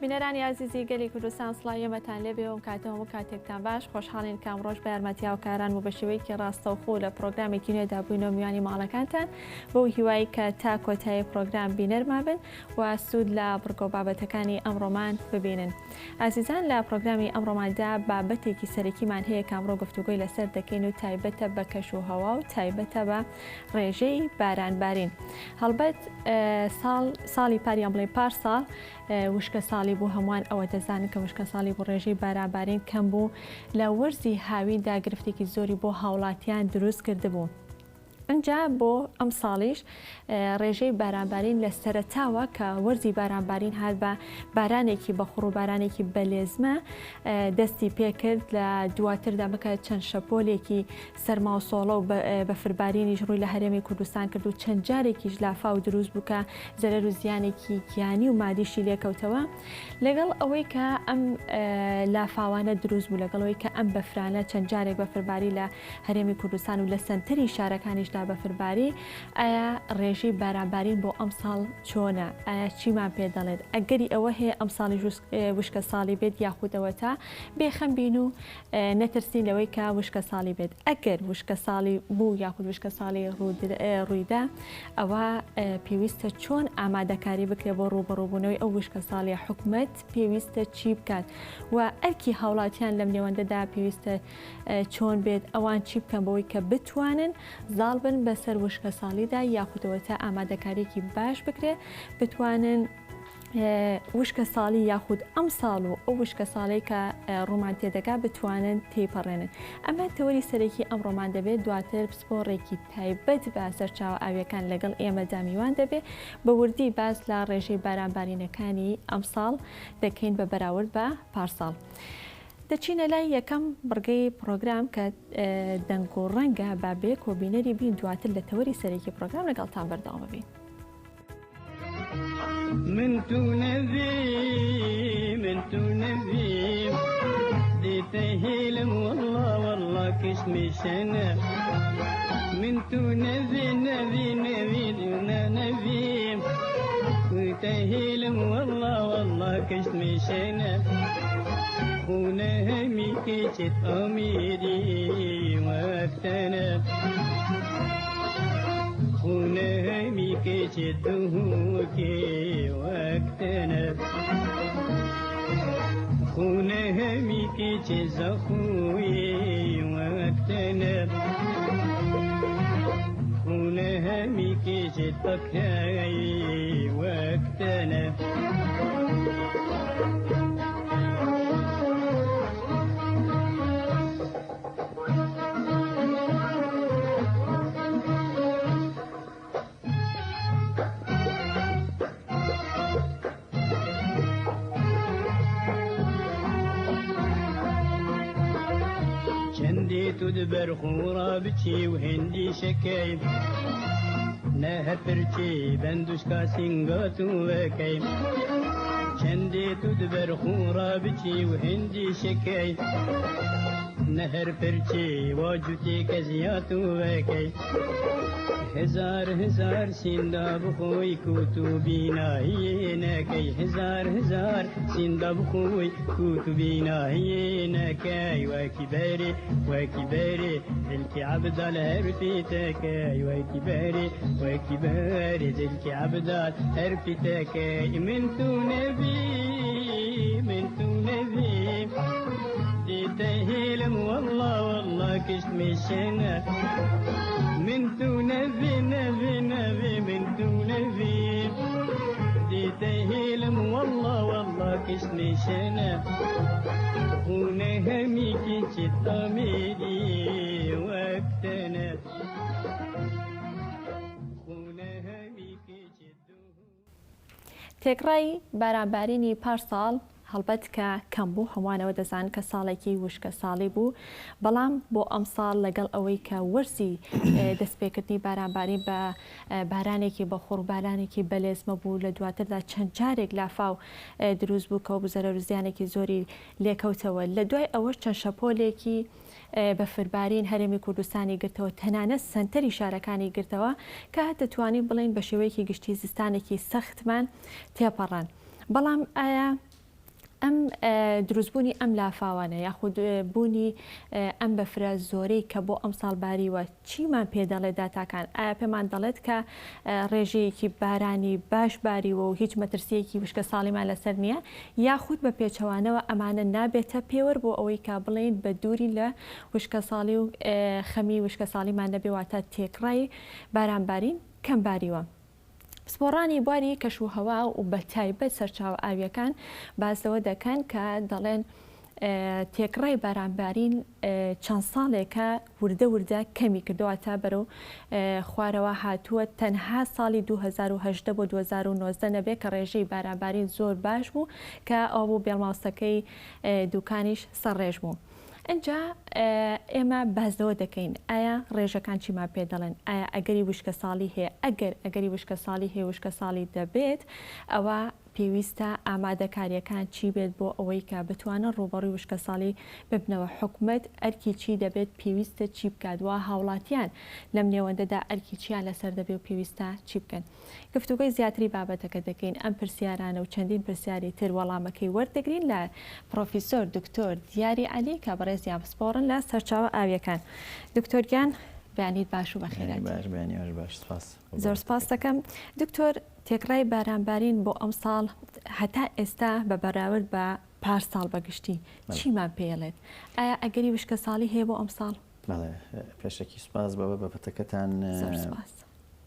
بینەرانی عزیزی گەلی کوردستان سڵایەمەتان لێبێ و کاتەوە کاتێکتان باش خۆشحاڵین کامڕۆژ بە یارمەتیا و کاران و بە شێوەیەکی ڕاستەوخۆ لە پرۆگرامێکی نوێدا بووینەوە میوانی ماڵەکانتان بۆ هیوای کە تا کۆتایی پرۆگرام بینەرما بن و سوود لە بڕگۆ بابەتەکانی ئەمڕۆمان ببینن. عزیزان لە پرۆگرامی ئەمڕۆماندا بابەتێکی سەرەکیمان هەیە کامڕۆ گفتوگۆی لەسەر دەکەین و تایبەتە بە کەش و هەوا و تایبەتە بە ڕێژەی بارانبارین. هەڵبەت ساڵی پاریان بڵێ پارساڵ وشکە ساڵی بوو هەمووان ئەوە دەزانن کە وشکە ساڵی بۆ ڕێژەی بارانبارین کەم بوو لە وەرزی هاویندا گرفتێکی زۆری بۆ هاوڵاتیان دروست کردبوو. ئەنجا بۆ ئەم ساڵیش ڕێژەی بارانبارین لە سەرەتاوە کە وەرزی بارانبارین هات بە بارانێکی بەخوڕ و بارانێکی بەلێزمە دەستی پێکرد لە دواتردا بکە چەند شەپۆلێکی سەرما و سۆڵە و بەفربارینیش ڕووی لە هەرێمی کوردستان کرد و چەند جارێکیش لافا و دروست بووکە زەرەر و زیانێکی گیانی و مادیشی لێکەوتەوە لەگەڵ ئەوەی کە ئەم لافاوانە دروست بوو لەگەڵەوەی کە ئەم بەفرانە چەند جارێک بەفرباری لە هەرێمی کوردستان و لە سنتەری شارەکانیشدا بەفرباری ئایا ڕێژەی بارانبارین بۆ ئەم ساڵ چۆنە؟ ئایا چیمان پێ دەڵێت؟ ئەگەری ئەوە هەیە ئەم ساڵی وشکە ساڵی بێت یاخودەوە تا بێخەم بین و نەترسین لەوەی کە وشکە ساڵی بێت. ئەگەر وشکە ساڵی بوو یاخود وشکە ساڵی ڕوویدا ئەوە پێویستە چۆن ئامادەکاری بکرێت بۆ ڕووبەڕووبوونەوەی ئەو وشکە ساڵی حکومەت پێویستە چی بکات و ئەرکی هاوڵاتیان لەم نێوەندەدا پێویستە چۆن بێت ئەوان چی بکەن بەوەی کە بتوانن زاڵ بن بەسەر وشکە ساڵیدا یاخودەوە تا ئامادەکاریەکی باش بکرێت بتوانن وشکە ساڵی یاخود ئەم ساڵ و ئەو وشکە ساڵی کە ڕوومان تێدەکا بتوانن تێپەڕێنن. ئەمە تەوەری سەرەکی ئەمڕۆمان دەبێت دواتر پسپۆڕێکی تایبەت بە سەرچاوە ئاویەکان لەگەڵ ئێمەدا میوان دەبێت بە وردی باس لە ڕێژەی بارانبارینەکانی ئەم ساڵ دەکەین بە بەراورد بە پارساڵ. دەچینە لای یەکەم بڕگەی پرۆگرام کە دەنگ و ڕەنگە با بێ کۆبینەری بین دواتر لە تەوەری سەرەکی پرۆگرام لەگەڵتان بەردەوام ببین. من تو نبي ديته هيلم والله كشمي شنا من تو نبي ديته هيلم والله كشمي شنا هنا همي كيشت أميري وقتنا هنا همي كيشت هوكي وقتنا هنا همي كيشت زخوي وقتنا هنا همي كيشت بكاي وقتنا تدبر خورا بچي وهندي شكايب نهر فرچي بندوش كاسينغاتو وكايب چندي تدبر خورا بچي وهندي شكايب نهر فرچي واجوتي كزياتو وكايب هزار سیندا بخوی کتوبینا نکی هزار سیندا بخوی کتوبینا نکی وکی بری دلکی عبدال هرفی تکی وکی بری دلکی عبدال هرفی تکی من تو نبی دیتهیلم والله کشت میشنا من تو نبي من تو نبي ديتهيلم والله كشني شنا هنا همي كيشت أميري وقتنا هنا همي كيشت تێکڕای بارانبارینی پارساڵ هەڵبەت کە کەم بوو هەمووانەوە دەزان کە ساڵێکی وشکە ساڵی بوو بەڵام بۆ ئەم ساڵ لەگەڵ ئەوەی کە وەرزی دەستپێکردنی بارانباری بە بارانێکی بەخوڕ بارانێکی بەلێزمە بوو لە دواتردا چەند جارێک لافاو دروست بوو کە بوو زەرەر و زیانێکی زۆری لێکەوتەوە لە دوای ئەوە چەند شەپۆلێکی بەفربارین هەرێمی کوردستانی گرتەوە تەنانەت سنتەری شارەکانی گرتەوە کە دەتوانین بڵین بە شێوەیەکی گشتی زستانێکی سەختمان تێپەڕان. بەڵام ئایا ئەم دروستبوونی ئەم لافاوانە یاخود بوونی ئەم بەفرە زۆرەی کە بۆ ئەم ساڵ باریوە چیمان پێ دەڵێت داتاکان؟ ئایا پێمان دەڵێت کە ڕێژەیەکی بارانی باش باریوە و هیچ مەترسیەکی وشکە ساڵیمان لەسەر نییە، یاخود بە پێچەوانەوە ئەمانە نابێتە پێوە بۆ ئەوەی کا بڵێن بە دووری لە وشکە ساڵی و خەمی وشکە ساڵیمان دەبێواتە تێکڕای بارانبارین کەم باریوە. سپۆڕانی بواری کەشوهەوا و بە تایبەت سەرچاو ئاویەکان باسەوە دەکەن کە دەڵێن تێکڕای بارانبارین چەند ساڵێکە وردە وردە کەمی کردوواتە بەرەو خوارەوە هاتووە تەنها ساڵی 2010 بۆ 2019 نەبێت کە ڕێژەی بارانبارین زۆر باش بوو کە ئەو بوو بێڵماوسەکەی دوکانیش سەرڕێژ بوو. ئەجا ئێمە بازەوە دەکەین ئایا ڕێژەکان چیمان پێ دەڵێن؟ ئایا ئەگەری وشکە ساڵی هەیە؟ ئەگەری وشکە ساڵی هەیە وشکە ساڵی دەبێت ئەوە پێویستە ئامادەکاریەکان چی بێت بۆ ئەوەی کە بتوانە ڕوبەڕووی وشکە ساڵی ببنەوە. حکومەت ئەرکی چی دەبێت پێویستە چی بکاتوە هاوڵاتیان لەم نێوەندەدا ئەرکی چیان لەسەر دەبێت و پێویستە چی بکەن. گفتوگوی زیاتری بابەتەکە دەکەین ئەم پرسیارانە و چەندین پرسیاری تر وەڵامەکەی وەردەگرین لە پرۆفیسۆر دکتۆر دیاری عەلی کە بەڕێزیان بسپۆڕن لە سەرچاوە ئاویەکان. دکتۆرگیان بەیانیت باش و بەخێرات. زۆر سپاس دەکەم. دکتۆر تێکڕای بارانبارین بۆ ئەم ساڵ هەتا ئێستا بە بەراورد بە پارساڵ بەگشتی چیمان پێڵێت؟ ئایا ئەگەری وشکە ساڵی هەیە بۆ ئەم ساڵ؟ پێشێکی سوپاس بەوە بەپەتەکەتان.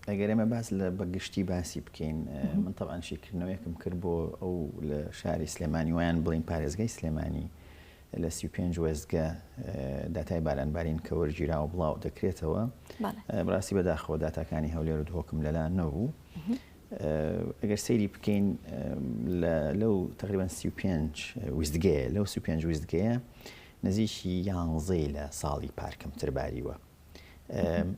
ئەگەر ئێمە باس لە بەگشتی باسی بکەین، من تەبعاً شیکردنەوەیەکم کرد بۆ ئەو لە شاری سلێمانی ویان بڵین پارێزگای سلێمانی لە 35 وێستگە داتای بارانبارین کە وەرگیرا و بڵاو دەکرێتەوە. بڕاستی بەداخەوە داتاکانی هەولێر و دهۆکم لەلا نەبوو. ئەگەر سەیری بکەین لەو تقریبان 35 ویستگەیە، لەو 35 ویستگەیە نزیکی 11 لە ساڵی پارکەمتر باریوە.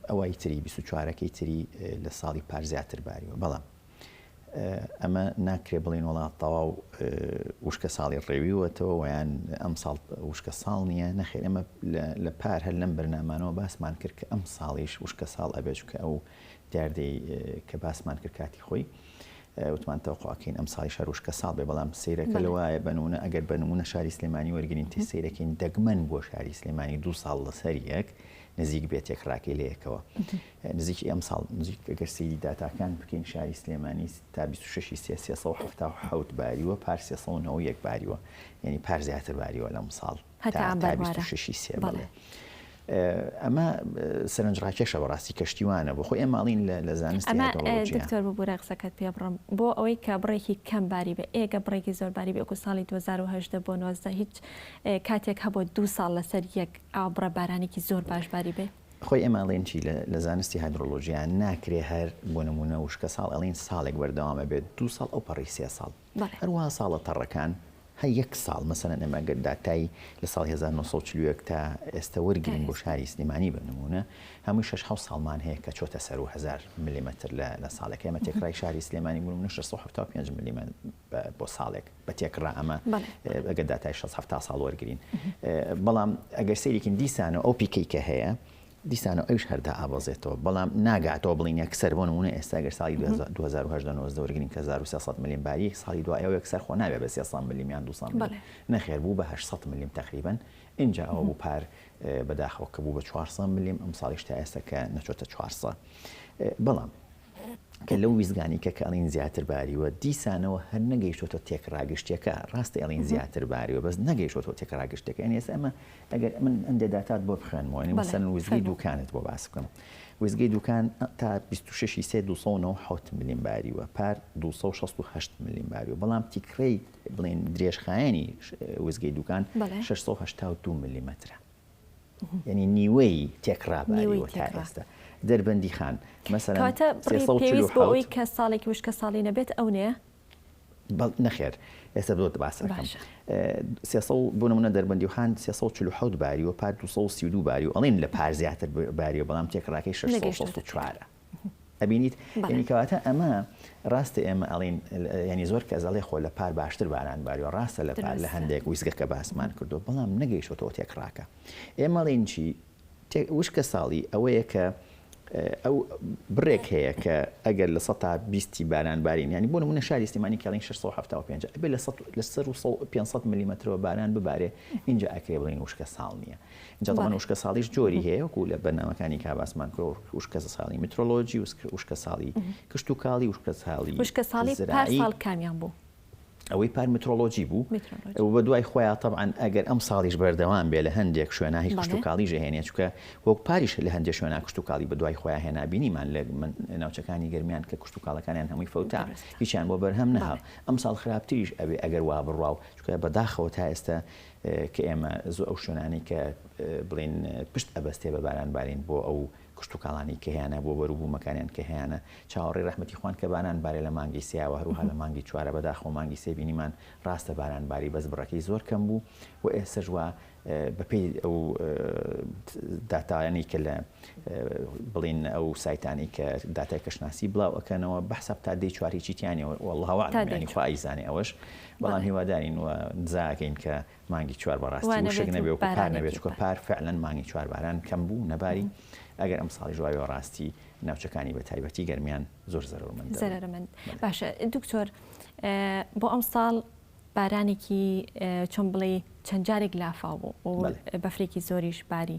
ئەوەی تری 24ەکەی تری لە ساڵی پار زیاتر باریوە. بەڵام ئەمە ناکرێ بڵین وڵات تەواو وشکە ساڵی ڕێویوەتەوە ویان ئەم ساڵ وشکە ساڵ نییە. نەخێر ئەمە لە پار هەر لەم بەرنامانەوە باسمان کرد کە ئەم ساڵیش وشکە ساڵ ئەبێت کە ئەو دیاردەی کە باسمان کرد کاتی خۆی وتمان تەوقعکەین ئەم ساڵی شار وشکە ساڵ بێ. بەڵام سیرەکە لەوایە بنمونە ئەگەر بنمونە شاری سلێمانی وەرگرین تێ سیرەکەین دەگمەن بۆ شاری سلێمانی 2 ساڵ لەسەر یەک نزیک بێت یەکڕاکەی لەیەکەوە. نزیکی ئەم ساڵ نزیک ئەگەر سەیری داتاکان بکەین شاری سلێمانی تا 26 377 باریوە، پار 391 باریوە، یعنی پار زیاتر باریوە لەم ساڵ تا 26 بڵێ. ئەمە سەرنجڕاکێشە بەڕاستی کەشتیوانە بۆ خۆی ئێماڵین لە زانستی تەکنۆلۆژیا. دکتۆر ببوورە قسەکەت پێ بڕم بۆ ئەوەی کە بڕێکی کەم باری بێ، ئێگە بڕێکی زۆر باری بێ، وەکو ساڵی 2018 بۆ 19 هیچ کاتێک هەبوو 2 ساڵ لەسەر یەک ئابڕە بارانێکی زۆر باش باری بێ. خۆی ئێماڵێن چی لە زانستی هایدرۆلۆژیا ناکرێ هەر بۆ نمونە وشکە ساڵ ئەڵین ساڵێک بەردەوامە بێت 2 ساڵ ئەو پەڕی 3 ساڵ. هەروەها ساڵە تەڕەکان هەر 1 ساڵ مەسەلەن ئەمە گەر داتای لە ساڵ 1940 تا ئێستا وەرگین بۆ شاری سلێمانی بنمونە هەمووی 6 ساڵمان هەیە کە چۆتە سەر 1000 میلیمەتر لە ساڵێک. ئێمە تێکڕای شاری سلێمانی بوونە 675 میلیمەتر بۆ ساڵێک بە تێکڕا ئەمە ئەگەر داتای 6 ساڵ وەرگین. بەڵام ئەگەر سەیریکن دیسانە ئەو پیکەی کە هەیە دیسانە ئەوش هەردا ئابەزێتەوە، بەڵام ناگاتەوە بڵین یەکسەر بۆ نمونە ئێستا گەر ساڵی 2019 وەرگین کە 1300 میلیۆن باری، ساڵی دوایەوە یەکسەر خۆ نابێت بە 300 میلیۆن یان 200 میلیۆن نەخێر بوو بە 800 میلیۆن تقریبا. اینجا ئەوە بوو پار بەداخەوە کە بوو بە 400 میلیۆن، ئەم ساڵیش تا ئێستا کە نەچۆتە 400. بەڵام کە لەو ویزگانی کە ئەڵین زیاتر باریوە دیسانەوە هەر نەگەیشتۆتە تێکڕاگەشتێکە. ڕاستە ئەڵین زیاتر باریوە بەس نەگەیشتۆ تێکڕاگەشتێکە. ئەنی ئێستا ئەمە ئەگەر من ئەندێداتات بۆ بخوێنمەوە، مەسەلەن ویزگەی دوکانت بۆ باس بکەم. ویزگەی دوکان تا 26 297 میلیۆن باریوە، پار 268 میلیۆن باریوە. بەڵام تیکڕەی بڵێن درێژخایەنی ویزگەی دوکان 682 میلیمەترە، یعنی نیوەی تێکڕا باریوە تا ئێستا. دەربەندی خان مەسەلەن پێویست بۆ ئەوەی کە ساڵێکی وشکە ساڵی نەبێت ئەو نییە؟ نەخێر ئێستا بۆت باس دەکەم. 300 بۆ نمونە دەربەندی خان 347 باریوە، پار 232 باریوە. ئەڵێن لە پار زیاتر باریوە، بەڵام تێکڕاکەی 664. ئەبینیت یعنی کەواتە ئەمە ڕاستە ئێمە ئەڵین ینی زۆر کەس ئەڵێ خۆ لە پار باشتر باران باریوە، ڕاستە لە پار لە هەندێک ویزگەکە باسمان کردو، بەڵام نەگەیشتەوە تێکڕاکە. ئێمەڵێن چی وشکە ساڵی ئەوەیە کە ئەو بڕێک هەیە کە ئەگەر لە 120 باران بارین ینی بۆ نمونە شاری سلێمانی کاڵین 675 ئەبێ لە 500 میلیمەترەوە باران ببارێ اینجا ئەکرێ بڵین وشکە ساڵ نییە. اینجا دەڵێن وشکە ساڵیش جۆری هەیە وەکو لە بەرنامەکانی کاباسمان کرۆ وشکە ساڵی میترۆلۆژی وشکە ساڵی کشت و کاڵی وشکە ساڵی پار ساڵ کامیان بوو. ئەوەی پارمیترۆلۆژی بوو بە دوای خۆیان تەبعاً ئەگەر ئەم ساڵیش بەردەوام بێ لە هەندێک شوێنە هیچ کشت و کاڵیژە هێنێ چونکە وەک پاریش لە هەندێک شوێنە کشت و کاڵی بە دوای خۆیان هێنابینیمان لە ناوچەکانی گەرمیان کە کشت و کاڵەکانیان هەمووی فەوتا هیچیان بۆ بەرهەم نەها ئەم ساڵ خراپتریش ئەبێ ئەگەر وا بڕواو چونکە بەداخەوە تا ئێستا کە ئێمە زۆر ئەو شوێنانی کە بڵین پشت ئەبەستێ بە باران بارین بۆ ئەو کشت و کاڵانی کە هیانە بۆ بەروبوومەکانیان کە هیانە چاوەڕێی ڕەحمەتی خوان کە باران بارێ لە مانگی سیاوە هەروها لە مانگی چوارە بەداخەوە مانگی سێ بینیمان ڕاستە باران باری بەس بڕەکەی زۆر کەم بوو و ئێستا ژوا بەپێی ئەو داتایانی کە لە بڵین ئەو سایتانی کە داتای کەشناسی بڵاو ئەکەنەوە بەحساب تا دەی چواری چیتیانەوە والله ئەعلم ینی خوا ئیزانێ ئەوەش بەڵام هیوادارین و نزاکەین کە مانگی چوار بەڕاستی وشک نەبێ و پار نەبێت چونکە پار فعلا مانگی چوار باران کەم بوو نەباری ئەگەر ئەم ساڵی ژواوی ڕاستی ناوچەکانی بە تایبەتی گەرمیان زۆر زەرمەند باشە دکتۆر بۆ ئەم ساڵ بارانێکی چۆن بڵێ چەند جارێک لافاو بوو و بەفرێکی زۆریش باری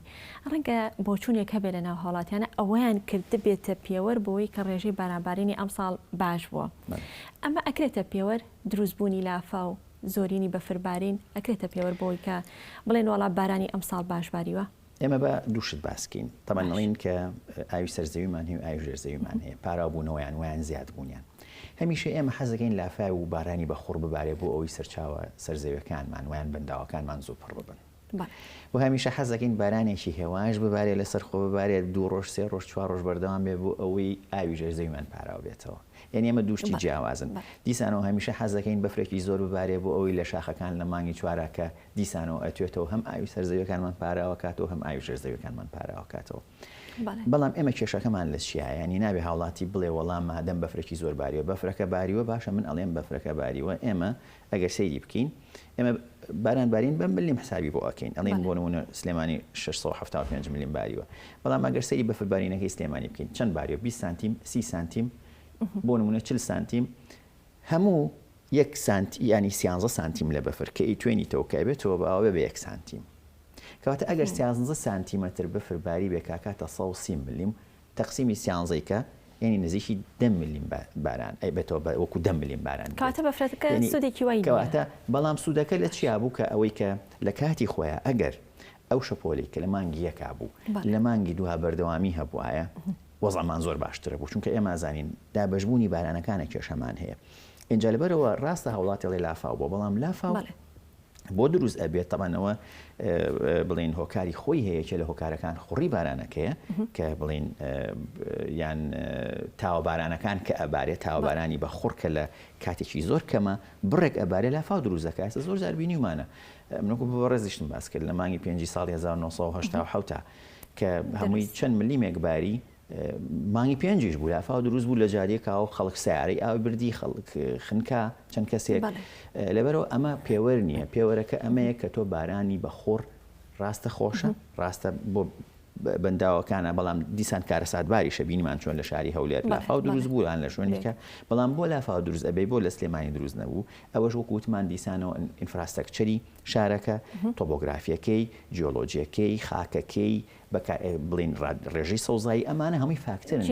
ڕەنگە بۆچوونێک هەبێ لە ناو هاوڵاتیانە ئەوەیان کرد بێتە پێوەەر بۆی کە ڕێژەی بارانبارینی ئەم ساڵ باش بووە ئەمە ئەکرێتە پێوەەر دروستبوونی لافاو زۆرینی بەفربارین ئەکرێتە پێوەەر بۆی کە بڵێن وڵا بارانی ئەم ساڵ باش باریوە ئێمە بە دووشت باسکەین تەمەنڵین کە ئاوی سەرزەویمان هەیە و ئاوی ژێرزەویمان هەیە پاراوبوونەوەیان ویان زیاد بوونیان هەمیشە ئێمە حەزەکەین لافای و بارانی بە خوڕ ببارێ بۆ ئەوەی سەرچاوە سەرزەویەکانمان ویان بەنداوەکانمان زوو پڕ ببن و هەمیشە حەزەکەین بارانێکی هێواش ببارێ لەسەر خۆ ببارێت 2 ڕۆژ 3 ڕۆژ 4 ڕۆژ بەردەوام بێ بۆ ئەوەی ئاوی ژێرزەویمان پاراو بێتەوە یعنی ئێمە دووشتی جیاوازن دیسانەوە هەمیشە حەزەکەین بەفرێکی زۆر ببارێ بۆ ئەوەی لە شاخەکان لە مانگی چوارە کە دیسانەوە ئەتوێتەوە هەم ئاوی سەرزەویەکانمان پاراوە کاتەوە هەم ئاوی ژێرزەویەکانمان پاراوە کاتەوە بەڵام ئێمە کێشەکەمان لە چیە ینی نابێ هاوڵاتی بڵێ وەڵام مادەم بەفرێکی زۆر باریوە بەفرەکە باریوە باشە من ئەڵێم بەفرەکە باریوە ئێمە ئەگەر سەیری بکەین ئێمە باران بارین بە ملیم حسابی بۆ ئەکەین ئەڵێن بۆ نمونە سلێمانی 675 میلیم باریوە بەڵام ئەگەر سەیری بەفربارینەکەی سلێمانی بکەین چەند باریوە 20 سانتیم 30 سانتیم بۆ نمونە 40 سانتیم هەموو 1 سانتی ینی 13 سانتیم لە بەفر کە ئیتوێنیتەوە کە بێتەوە بەوە بە 1 سانتیم کەواتە ئەگەر 13 سانتیمەتر بەفرباری بێ کاکاتە 130 میلیم تەقسیمی 13 کە یعنی نزیکی 10 میلیم باران ئەی بێتەوە وەکو 10 میلیم باران کاتە بەفرەتەکە سوودێکی وای کەواتە بەڵام سوودەکە لە چیا بوو کە ئەوەی کە لە کاتی خۆیان ئەگەر ئەو شەپۆلی کە لە مانگی یەکا بوو لە مانگی دوها بەردەوامی هەبوایە وەزعمان زۆر باشترە بوو چونکە ئێمە زانین دابەشبوونی بارانەکانە کێشەمان هەیە اینجا لەبەرەوە ڕاستە هەوڵاتی لێ لافاو بۆ بەڵام لافاو بۆ دروست ئەبێت تەمانەوە بڵین هۆکاری خۆی هەیە کە لە هۆکارەکان خوڕی بارانەکەیە کە بڵین یان تاوە بارانەکان کە ئەبارێت تاوەبارانی بە خوڕ کە لە کاتێکی زۆر کەمە بڕێک ئەبارێت لافاو دروستەکە ئێستا زۆر جار بینیمانە منکو بە ڕێزیشتم باس کرد لە مانگی 5 ساڵی 1970 کە هەمووی چەند ملیمێک باری مانگی پێنجیش بوو لافاو دروست بوو لە جارێکەوە خەڵک سیارەی ئاوی بردی خەڵک خنکە چەند کەسێک لەبەرەوە ئەمە پێوەەر نییە پێوەرەکە ئەمەیە کە تۆ بارانی بە خۆڕ ڕاستە خۆشە ڕاستە بۆ بەنداوەکانە بەڵام دیسان کارەسات باریشە بینیمان چۆن لە شاری هەولێر لافاو دروست بووان لە شوێنێکە بەڵام بۆ لافاو دروست ئەبێ بۆ لە سلێمانی دروست نەبوو ئەوەش وەکو وتمان دیسانەوە ئینفراستراکچەری شارەکە تۆپۆگرافیەکەی جیۆلۆجیەکەی خاکەکەی بڵین ڕێژەی سەوزایی ئەمانە هەمووی فاکتەرن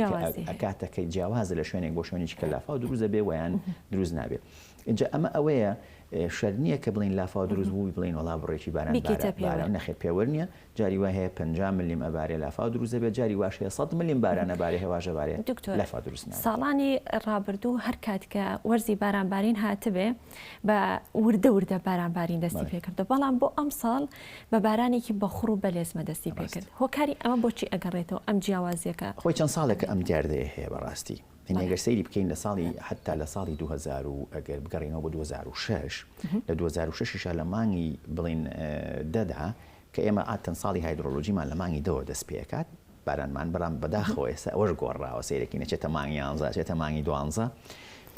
ئەکاتەکەی جیاوازە لە شوێنێک بۆ شوێنێکی کە لافاو دروست دەبێ ویان دروست نابێت اینجا ئەمە ئەوەیە شەر نییە کە بڵین لافاو دروست بووی بڵین وڵا بڕێکی باران نەخێت پێوەەر نییە جاری وا هەیە 50 میلیم ئەبارێ لافاو دروست دەبێت جاری واش هەیە 100 میلیم باران ئەبارێ هێواژە بارێ لافاو دروست نابێت ساڵانی ڕابردوو هەر کاتکە وەرزی بارانبارین هاتبێ بە وردە بارانبارین دەستی پێکردە بەڵام بۆ ئەم ساڵ بە بارانێکی بەخڕ و بەلێزمە دەستی پێکرد هۆکاری ئەمە بۆچی ئەگەڕێتەوە ئەم جیاوازیەکە خۆی چەند ساڵێکە ئەم دیاردەیە هەیە بەڕاستی ئەگەر سەیری بکەین لە ساڵی حتا لە ساڵی 2000 و ئەگەر بگەڕینەوە بە 2006 لە 2006 لە مانگی بڵین دەدا کە ئێمە ئاتەن ساڵی هایدرۆلۆژیمان لە مانگی دەوە دەست پێکات بارانمان بەڵام بەداخەوە ئێستا ئەوەش گۆڕاوە سیرێکی نەچێتە مانگی 11 چێتە مانگی 12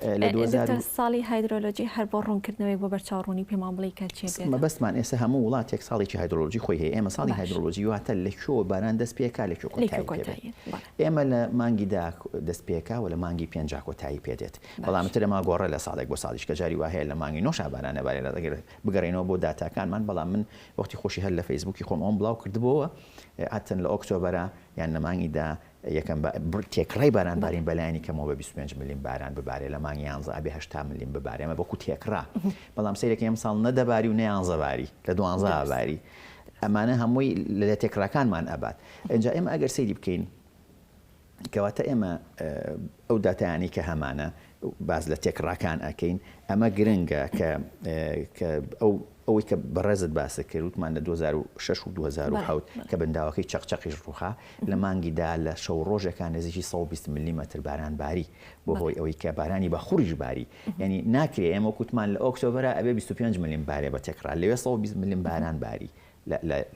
لە 2000 ساڵی هایدرۆلۆجی هەر بۆ ڕوونکردنەوەی بۆ بەرچاوڕوونی پێمان بڵێ کە چێت بەستمان ئێستا هەموو وڵاتێک ساڵێکی هایدرۆلۆژی خۆی هەیە ئێمە ساڵی هایدرۆلۆژی واتە لەکوێ باران دەست پێکا لەکوێ کۆتایی ئێمە لە مانگیدا دەست پێکا و لە مانگی پێنجا کۆتایی پێدێت بەڵام تر ئەمە گۆڕە لە ساڵێک بۆ ساڵیش کە جاری وا هەیە لە مانگی نۆ شابانانە بارێ ئەگەر بگەڕێنەوە بۆ داتاکانمان بەڵام من وەختی خۆشی هەر لە فەیسبووکی خۆم ئەوم بڵاو کردبووە هاتن لە ئۆکتۆبەرە یان لە مانگیدا یەکەم تێکڕای بارانبارین بەلایانی کەمەوە بە 25 میلیم باران ببارێ لە مانگی 11 ئەبێ 80 میلیم ببارێ ئەمە بەکو تێکڕا بەڵام سەیرێکی ئەم ساڵ نەدەباری و نە 11 باری لە 12 باری ئەمانە هەمووی لە تێکڕاکانمان ئەبات اینجا ئێمە ئەگەر سەیری بکەین کەواتە ئێمە ئەو داتایانی کە هەمانە باز لە تێکڕاکان ئەکەین ئەمە گرنگە کە ئەوەی کە بەڕێزت باسە کرد وتمان لە 2006 و 2007 کە بەنداوەکەی چەقچەقیش ڕووخا لە مانگیدا لە شەو ڕۆژەکان نزیکی 120 میلیمەتر بارانباری بۆ هۆی ئەوەی کە بارانی بە خوڕیش باری یعنی ناکرێ ئێمە کوتمان لە ئۆکتۆبەرە ئەبێ 25 میلیم بارێ بە تێکڕا لەوێ 120 میلیم باران باری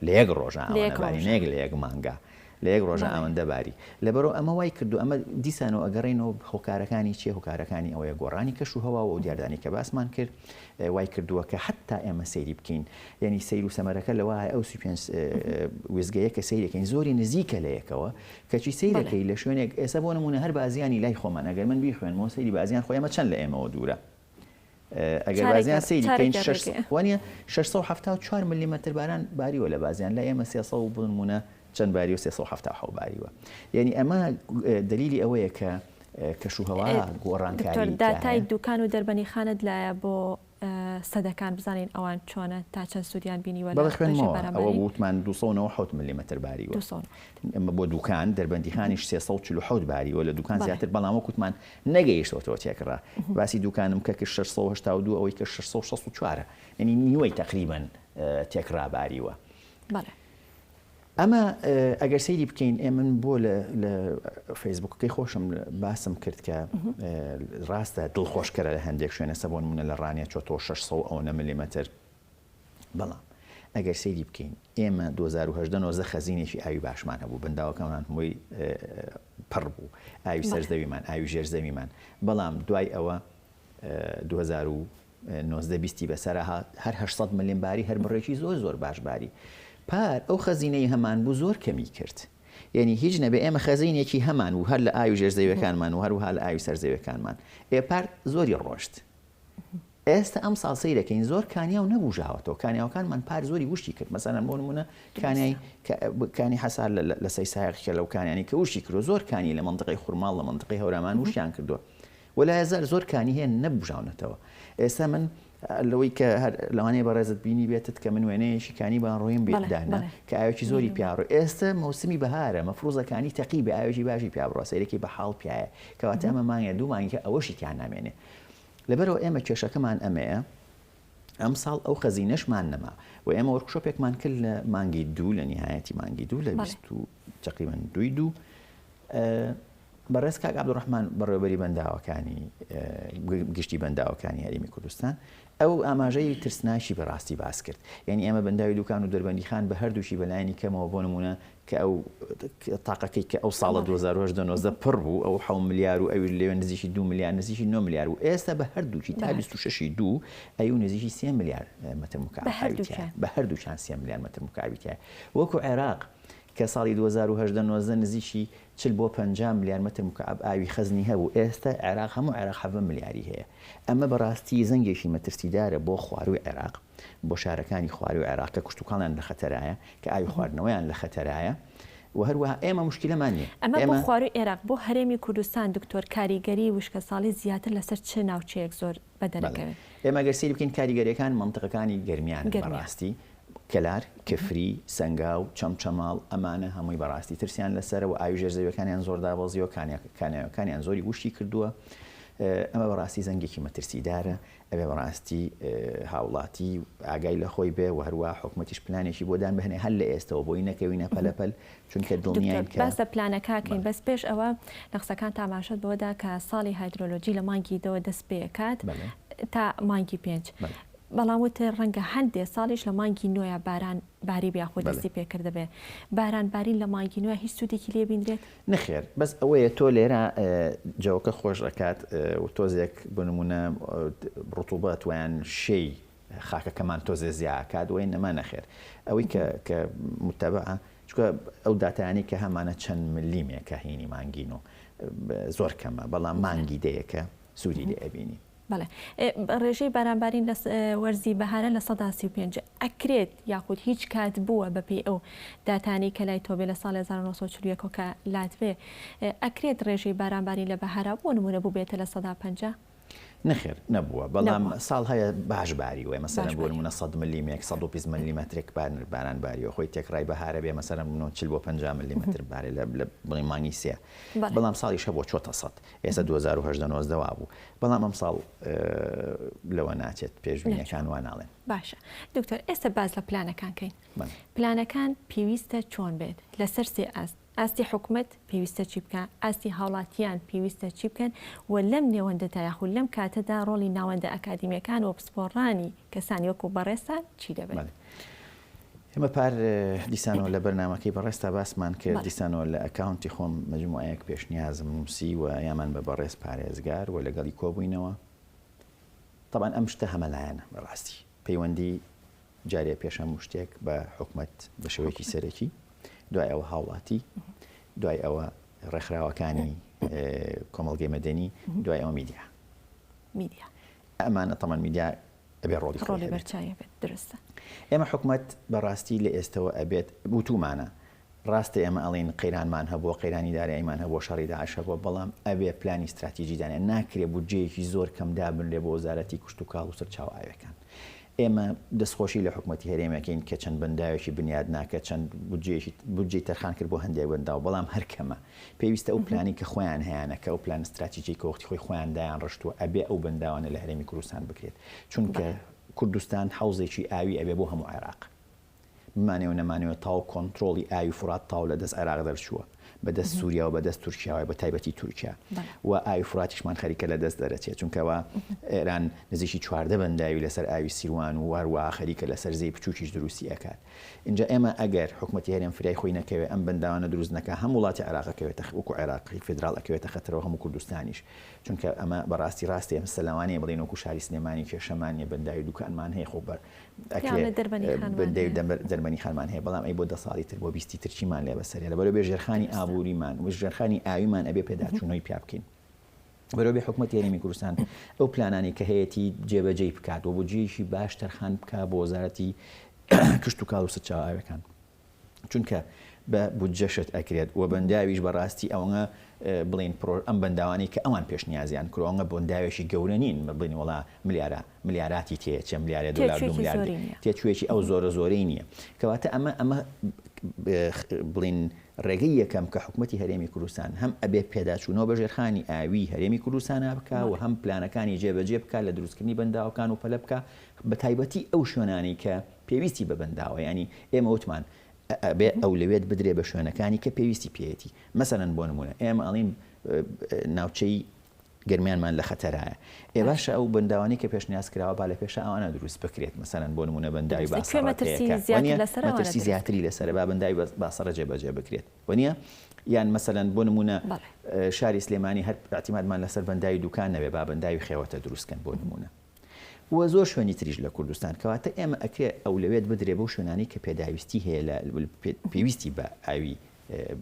لە یەک ڕۆژە ئەوەنەباری نەیەک لە یەک مانگا لە یەک ڕۆژە ئەوەندە باری لەبەرەوە ئەمە وای کردو ئەمە دیسانەوە ئەگەڕێنەوە هۆکارەکانی چێ هۆکارەکانی ئەوەیە گۆڕانی کەش و هەوا و دیاردانی کە باسمان کرد وای کردووە کە حتا ئێمە سەیری بکەین یعنی سەیر و سەمەرەکە لەوە ئەو وێزگەیە کە سەیرەکەین زۆری نزیکە لە یەکەوە کەچی سەیرەکەی لە شوێنێک ئێستا بۆ نمونە هەر بازیانی لای خۆمان ئەگەر من بیخوێنمەوە سەیری بازیان خۆ ئێمە چەند لە ئێمەوە دوورە ئەگەر بازیان سەیریکەین 674 میلیمەتر باران باریوە لە بازیان لە ئێمە 300 بنمونە چەند باری و 370 باریوە یعنی ئەمە دلیلی ئەوەیە کە کەشوهەوا گۆڕانکاری داتای دوکان و دەربەنی خانت لایە بۆ سەدەکان بزانین ئەوان چۆنە تا چەند سوودیان بینیوە بەڵێ خوێنمەوە ئەوە وتمان 297 میلیمەتر باریوە ئەمە بۆ دوکان دەربەندیخانیش 347 باریوە لە دوکان زیاتر بەڵام وەکوتمان نەگەیشتەوە تێکڕا باسی دوکانم کە 682 ئەوەی کە 664 یعنی نیوەی تقریباً تێکڕا باریوە ئەمە ئەگەر سەیری بکەین ئێمە بۆ لە فەیسبووکەکەی خۆشم باسم کرد کە ڕاستە دڵخۆشکەرە لە هەندێک شوێنە سەبۆن منە لە ڕانیە چۆتۆ 600 میلیمەتر بەڵام ئەگەر سەیری بکەین ئێمە 2010 خەزینێکی ئاوی باشمان هەبوو بەنداوەکەمان هەمووی پڕ بوو ئاوی سەرزەویمان ئاوی ژێرزەویمان بەڵام دوای ئەوە 2019 بەسەرها هەر 800 میلیۆن باری هەر بڕێکی زۆر باش باری پار ئەو خەزینەی هەمان بوو زۆر کەمی کرد یعنی هیچ نەبێ ئێمە خەزینێکی هەمان و هەر لە ئاوی ژێرزەویەکانمان و هەروها لە ئاوی سەرزەویەکانمان ئێپار زۆری ڕۆشت ئێستا ئەم ساڵ سەیرەکەین زۆر کانیا و نەبوژاوەتەوە کانیاوەکانمان پار زۆری وشتی کرد مەسەلەن بۆ نمونە کانی حەسار لە سەیسایەقی لە و کانیانی کە وشتی کرد زۆر کانی لە منطقەی خوورماڵ لە منطقەی هەورامان وشیان کردووە وەلای زۆر کانی هەیە نەبوژاونەتەوە ئێستا من لەوەی کە لەوانەیە بەڕێزت بینی بێتت کە من وێنەیەشی کانی بان ڕۆیم بێدانە کە ئاوێکی زۆری پیاڕۆ ئێستا مەوسمی بەهارە مەفروزەکانی تەقی بە ئاوێکی باشی پیاڕۆ سەیرێکی بە حاڵ پیایە کەواتە ئەمە مانگە دوو مانگی کە ئەوەشی تیان نامێنێ لەبەرەوە ئێمە کێشەکەمان ئەمەیە ئەم ساڵ ئەو خەزینەشمان نەما و ئێمە وەرکشۆپێکمان کرد لە مانگی دوو لە نهایەتی مانگی دوو لە 22 تقریباً دوو بەڕێز کاک عەبدوڕەحمان بەڕێوەبەری بەنداوەکانی گشتی بەنداوەکانی هەرێمی کوردستان ئەو ئاماژەی ترسناشی بەڕاستی باس کرد یعنی ئێمە بەنداوی دوکان و دەربەندیخان بە هەردووشی بەلایانی کەمەوە بۆ نمونە کە ئەو تاقەکەی کە ئەو ساڵە 2019 پڕ بوو ئەو 7 ملیار و ئەوی لێوێ نزیکی 2 ملیار نزیکی 9 ملیار و ئێستا بە هەردووکی تا 26 دوو ئەو نزیکی 3 ملیار مەتر مکعب بە هەردووچان 3 ملیار مەتر مکعبی تایە وەکو عێراق کە ساڵی 2019 نزیکی 40 بۆ 50 ملیار مەتر مکعب ئاوی خەزنی هەبوو ئێستا عێراق هەموو عێراق 7 ملیاری هەیە ئەمە بەڕاستی زەنگێکی مەترسیدارە بۆ خواروی عێراق بۆ شارەکانی خواروی عێراق کە کشتوکاڵیان لە خەتەرایە کە ئاوی خواردنەوەیان لە خەتەرایە و هەروەها ئێمە مشکلەمان نیە ئەمە بۆ خواروی عێراق بۆ هەرێمی کوردستان دکتۆر کاریگەری وشکە ساڵی زیاتر لەسەر چ ناوچەیەک زۆر بەدەرەکەوێت ئێمە گەر سەیری بکەین کاریگەریەکان منطقەکانی گەرمیان بەڕاستی کەلار کفری سنگاو چەمچەماڵ ئەمانە هەمووی بەڕاستی ترسیان لەسەرەوە ئاوی ژێرزەویەکانیان زۆر دابەزیەوە کانیان زۆری وشتی کردووە ئەمە بەڕاستی زەنگێکی مەترسیدارە ئەبێ بەڕاستی هاوڵاتی ئاگای لە خۆی بێ و هەروە حکوومەتیش پلانێکی بۆدان بهێنێ هەر لە ئێستەوە بۆی نەکەوینە پەلەپەل چونکە دڵنیان کە باسە پلانەکەکەین بەس پێش ئەوە لە قسەکان تاماشەت بۆدا کە ساڵی هایدرۆلۆجی لە مانگی دەوە دەست پێکات تا مانگی 5 بەڵام وتە ڕەنگە هەندێک ساڵیش لە مانگی نۆیە باران باری بیاخۆ دەستی پێکرد دەبێ بارانبارین لە مانگی نوێ هیچ سوودێکی لێ بینرێت نەخێر بەس ئەوەیە تۆ لێرە جەوەکە خۆش دەکات و تۆزێک بنمونە ڕتوبەت ویان شەی خاکەکەمان تۆزێ زیاکات وی نەما نەخێر ئەوەی کە متەبعە چکە ئەو داتانی کە هەمانە چەند ملیمێکە هینی مانگین و زۆر کەمە بەڵام مانگی دەیەکە سوودی لێ ئەبینی بەڵێ ڕێژەی بارانبارین لە وەرزی بەهارە لە 135 ئەکرێت یاخود هیچ کات بووە بەپێی ئەو داتانی کە لای تۆبێ لە ساڵ 1940 کە لاتوێ ئەکرێت ڕێژەی بارانبارین لە بەهارە بۆ نمونە بوو بێتە لە 150 نەخێر نەبووە بەڵام ساڵ هەیە باشباری وێ مەسەرەن بۆ نمونە 100 ملیمێک 120 ملیمەترێک بارانباریەوە خۆی تێکڕای بەهارە بێ مەسەرەن 40 بۆ 50 ملیمتر بارێ لە بڵی مانگی سێ بەڵام ساڵی شە بۆ 400 ئێستا 2010 وا بوو بەڵام ئەم ساڵ لەوە ناچێت پێشبینیەکان وا ناڵێن باشە دکتۆر ئێستا باز لە پلانەکان کەین پلانەکان پێویستە چۆن بێت لەسەر سێ ئاست ئاستی حکومت پێویستە چی بکە ئاستی هاوڵاتیان پێویستە چی بکەن و لەم نێوەندەدا یاخود لەم کاتەدا ڕۆڵی ناوەندە ئەکادیمیەکان و پسپۆڕانی کەسانی وەکو بەڕێستان چی دەبێت ئێمە پار دیسانەوە لە بەرنامەکەی بەڕێستا باسمان کرد دیسانەوە لە ئەکاونتی خۆم مەجموعەیەک پێشنیازم نووسی و یامان بە بەڕێز پارێزگار و لەگەڵی کۆبووینەوە طبعاً ئەم شتە هەمەلایەنە بەڕاستی پەیوەندی جارێ پێش هەموو شتێک بە حکومەت بە شێوەیەکی سەرەکی دوای ئەوە هاوڵاتی دوای ئەوە ڕێکخراوەکانی کۆمەڵگەی مەدەنی دوای ئەوە میدیا ئەمانە تەمان میدیا ئەبێ ڕۆڵی بەرچاوی بێت درستە ئێمە حکومەت بەڕاستی لە ئێستەوە ئەبێت بوتومانە ڕاستە ئێمە ئەڵین قەیرانمان هەبووە قەیرانی داراییمان هەبووە شەڕی داعش هەبووە بەڵام ئەبێ پلانی استراتیژی دانێ ناکرێ بودجەیەکی زۆر کەم دابنرێ بۆ وەزارەتی کوشت و کاڵ و سەرچاو ئاویەکان ئێمە دەستخۆشی لە حکومەتی هەرێمەکەین کە چەند بەنداوێکی بنیاد ناکە چەند بودجەی تەرخان کرد بۆ هەندێک بەنداو بەڵام هەرکەمە پێویستە ئەو پلانی کە خۆیان هەیەەکە ئەو پلان استراتیژی کە وەختی خۆی خۆیان دایان ڕشتووە ئەبێ ئەو بەنداوانە لە هەرێمی کوردستان بکرێت چونکە کوردستان حوزێکی ئاوی ئەبێ بۆ هەموو عێراق بمانێەوە نەمانەوە تاو کۆنتترۆلی ئاوی فرات تاو لە دەست عێراق دەرچووە بەدەست سووریا و بەدەست تورکیاوە بە تایبەتی تورکیا و ئاوی فراتیشمان خەریکە لە دەست دەرەچێت چونکەوە ئێران نزیکی 14 بەنداوی لەسەر ئاوی سیروان و وارووا خەریکە لەسەر زەی بچووکیش دروستی ئەکات اینجا ئێمە ئەگەر حکومەتی هەرێم فریای خۆی نەکەوێت ئەم بەنداوانە دروست نەکە هەموو وڵاتی عێراقەکەوێتە وەکو عێراقی فدرال ئەکەوێتە خەتەرەوە هەموو کوردستانیش چونکە ئەمە بەڕاستی ڕاستی ئەم سەلەوانەیە بڵێن وەکو شاری سلێمانی کێشەمانیە بەنداوی دوکانمان هەیە خۆ دەربەنی خانمان هەیە بەڵام ئەی بۆ 10 ساڵی تر بۆ 20 ترچیمان لێ بەسەریە لە بەرەو بێژێرخانی ئابووریمان و ژێرخانی ئاویمان ئەبێ پێداچوونەوەی پیا بکەین بەرەو بێ حکومەتی هەرێمی کوردستان ئەو پلانانی کە هەیەی جێبەجێی بکات و بودجەیەکی باش تەرخان بکات بۆ وەزارەتی کشت و کاڵ و سەرچاو ئاویەکان چونکە بە بودجەشت ئەکرێت و بەنداویش بەڕاستی ئەوە بڵین ئەم بەنداوانی کە ئەوان پێشنیازیان کڕۆنگە بۆنداوێکی گەورە نین بڵین وڵا ملیاراتی تێ چە ملیارە دلار تێچوێکی ئەو زۆرەی نییە کەواتە ئەمە بڵین ڕێگەی یەکەم کە حکومەتی هەرێمی کوردستان هەم ئەبێ پێداچوونەوە بە ژێرخانی ئاوی هەرێمی کوردستانە بکە و هەم پلانەکانی جێبەجێ بکە لە دروستکردنی بەنداوەکان و پەلە بکە بە تایبەتی ئەو شوێنانی کە پێویستی بە بەنداوە ینی ئێمە وتمان ئەبێ ئەولەوێت بدرێ بە شوێنەکانی کە پێویستی پێێتی مەسەرەن بۆ نمونە ئێمە ئەڵین ناوچەی گەرمیانمان لە خەتەرایە ئێ باشە ئەو بەنداوانی کە پێشنیاز کراوە با لە پێش ئەوانە دروست بکرێت مەسەرەن بۆ نمونە بەنداوی مەترسی زیاتری لەسەر با بەنداوی باسەڕە جێبەجێ بکرێت وەنیە یان مەسەرەن بۆ نمونە شاری سلێمانی هەر اعتیمادمان لەسەر بەنداوی دوکان نەبێ با بەنداوی خێوەتە دروستکەن بۆ نمونە و زۆر شوێنی تریش لە کوردستان کەواتە ئێمە ئەکرێ ئەولەوێت بدرێ بۆ شوێنانی کە پێداویستی هەیە لە پێویستی بە ئاوی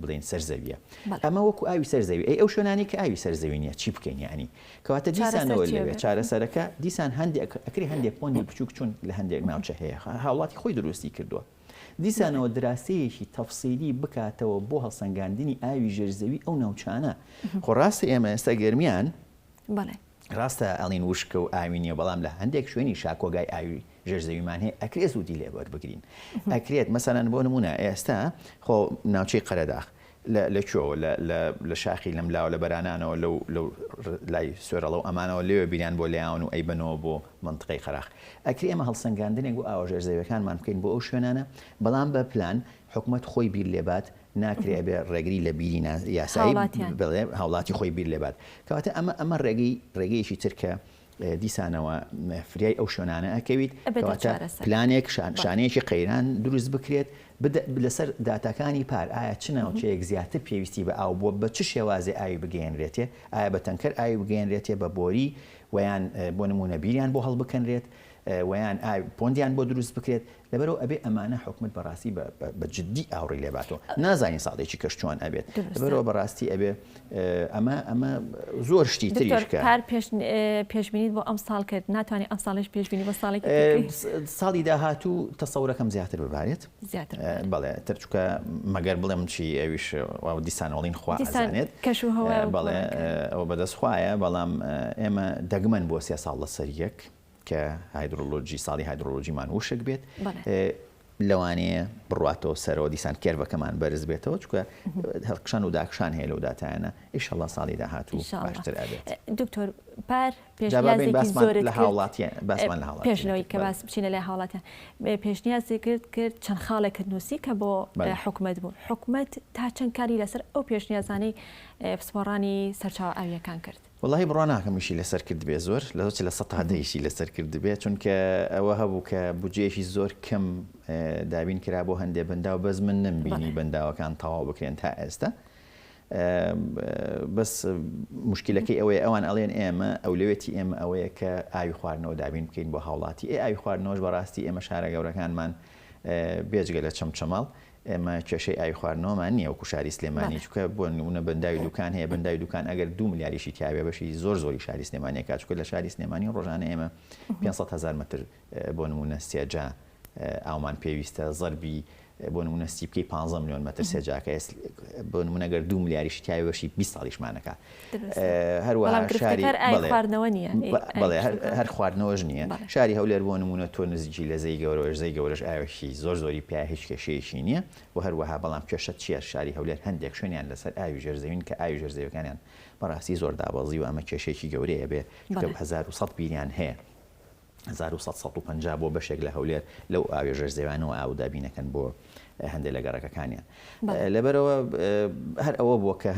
بڵێن سەرزەویە ئەمە وەکو ئاوی سەرزەوی ئەو شوێنانی کە ئاوی سەرزەوی نیە چی بکەین ینی کەواتە دیسانەوە لەوێ چارەسەرەکە دیسان هەندێک ئەکری هەندێک پۆندی بچووک چون لە هەندێک ناوچە هەیە هاوڵاتی خۆی دروستی کردووە دیسانەوە دراسەیەکی تەفسیلی بکاتەوە بۆ هەڵسەنگاندنی ئاوی ژێرزەوی ئەو ناوچانە خۆ ڕاستە ئێمە ئێستا گەرمیان ڕاستە ئەڵین وشکە و ئاوی نیە بەڵام لە هەندێک شوێنی شاکۆگای ئاوی ژێرزەویمان هەیە ئەکرێت زودی لێوەربگرین ئەکرێت مەسەلەن بۆ نمونە ئێستا خۆ ناوچەی قەرەداغ لەکوێوە لە شاخی لەم لاوە لە بەرانانەوە لەو لای سوێرەڵە و ئەمانەوە لێوە بینیان بۆ لایەن و ئەیبنەوە بۆ منطقەی خەراخ ئەکری ئێمە هەڵسەنگاندنێک بۆ ئاوە ژێرزەویەکانمان بکەین بۆ ئەو شوێنانە بەڵام بە پلان حکومەت خۆی بیر لێبات ناکرێ بێ ڕێگری لە بیری یاسایی بڵێ هاوڵاتی خۆی بیر لێبات کەواتە ئەمە ڕێگەیەکی ترکە دیسانەوە فریای ئەو شوێنانە ئەکەویت کەواتە پلانێک شانەیەکی قەیران دروست بکرێت لەسەر داتاکانی پار ئایا چ ناوچەیەک زیاتر پێویستی بە ئاو بۆ بە چ شێوازێ ئاوی بگەێنرێتێ ئایا بە تەنکەر ئاوی بگەێنرێتێ بە بۆری ویان بۆ نمونە بیریان بۆ هەڵبکەنرێت ویان پۆندیان بۆ دروست بکرێت لەبەرەوە ئەبێ ئەمانە حکومت بەڕاستی بە جددی ئاوڕی لێباتەوە نازانین ساڵێکی کەش چۆن ئەبێت لەبەرەوە بەڕاستی ئەبێ ئەمە زۆر شتی تریشکە پار پێشبینیت بۆ ئەم ساڵ کرد ناتوانانی ئەم ساڵش پێشبینی بۆ ساڵێکی ساڵی داهاتوو تەسەورەکەم زیاتر ببارێت بەڵێ ترچکە مەگەر بڵێم چی ئەویش دیسانەوەڵین خوا ئەزانێت بەڵێ ئەو بەدەستخوایە بەڵام ئێمە دەگمەن بۆ 3 ساڵ لە سەر یەک کە هایدرۆلۆژی ساڵی هایدرۆلۆژیمان وشک بێت لەوانەیە بڕاتەوە سەرەوە دیسان کێرڤەکەمان بەرز بێتەوە چکە هەڵقشان و داکشان هەیە لەو داتایانە ئیشەڵڵا ساڵی داهاتوو باشتر ئەبێت. دکتۆر پار پێشنیازێکی زۆرت لە هاوڵاتیان باسمان لە هاوڵات پێشنەوەی کە باس بچینە لە هاوڵاتیان پێشنیازی کرد چەند خاڵێکت نووسی کە بۆ حکومەت بوو حکومەت تا چەند کاری لەسەر ئەو پێشنیازانەی پسپۆڕانی سەرچاوە ئاویەکان کرد. والله بڕوا ناکەمیشی لەسەر کرد بێ زۆر لە لە 100 لەسەر کرد بێت چونکە ئەوە هەبوو کە بجێشی زۆر کەم دابین کرا بۆ هەندێک بەندا و بەس من نمبینی بەنداوەکان تەواو بکرێن تا ئێستا بەس مشکلەکەی ئەوەیە ئەوان ئەڵێن ئێمە ئەولەوێتی ئێمە ئەوەیە کە ئاوی خواردنەوە دابین بکەین بۆ هاوڵاتی ئاوی خواردنەوەش بەڕاستی ئێمە شارە گەورەکانمان بێجگە لە چەمچەماڵ ئێمە کێشەی ئاوی خواردنەوەمان نییە وەکو شاری سلێمانی چکە بۆ نمونە بەنداوی دوکان هەیە بەنداوی دوکان ئەگەر 2 ملیاریشی تیاوێ بەشی زۆری شاری سلێمانی کاتچکە لە شاری سلێمانی ڕۆژانە ئێمە 500,000 متر بۆ نمونە سێجا ئاومان پێویستە زەربی بۆ نمونە سیبکەی 15 میلیۆن متر سێجاکە بۆ نمونەگەر 2 ملیاریشی تیاوێ بەشی 20 ساڵیشمانەکە هەروەها شاری هەر خواردنەوەش نییە شاری هەولێر بۆ نمونە تۆ نزیکی لە زەی گەورەوەش زەی گەورەش ئاوێشی زۆری پیا هیچ کێشەیەشی نییە و هەروەها بەڵام کێشە چیە شاری هەولێر هەندێک شوێنیان لەسەر ئاوی ژێرزەوین کە ئاوی ژێرزەویەکانیان بەڕاستی زۆر دابەزی و ئەمە کێشێکی گەورەیە بێ 1100 بیریان هەیە 1150 بۆ بەشێک لە هەولێر لەو ئاوێ ژێرزەویانەوە ئاو دابینەکەن بۆ هەندێک لە گەڕەکەکانیان لەبەرەوە هەر ئەوە بووە کە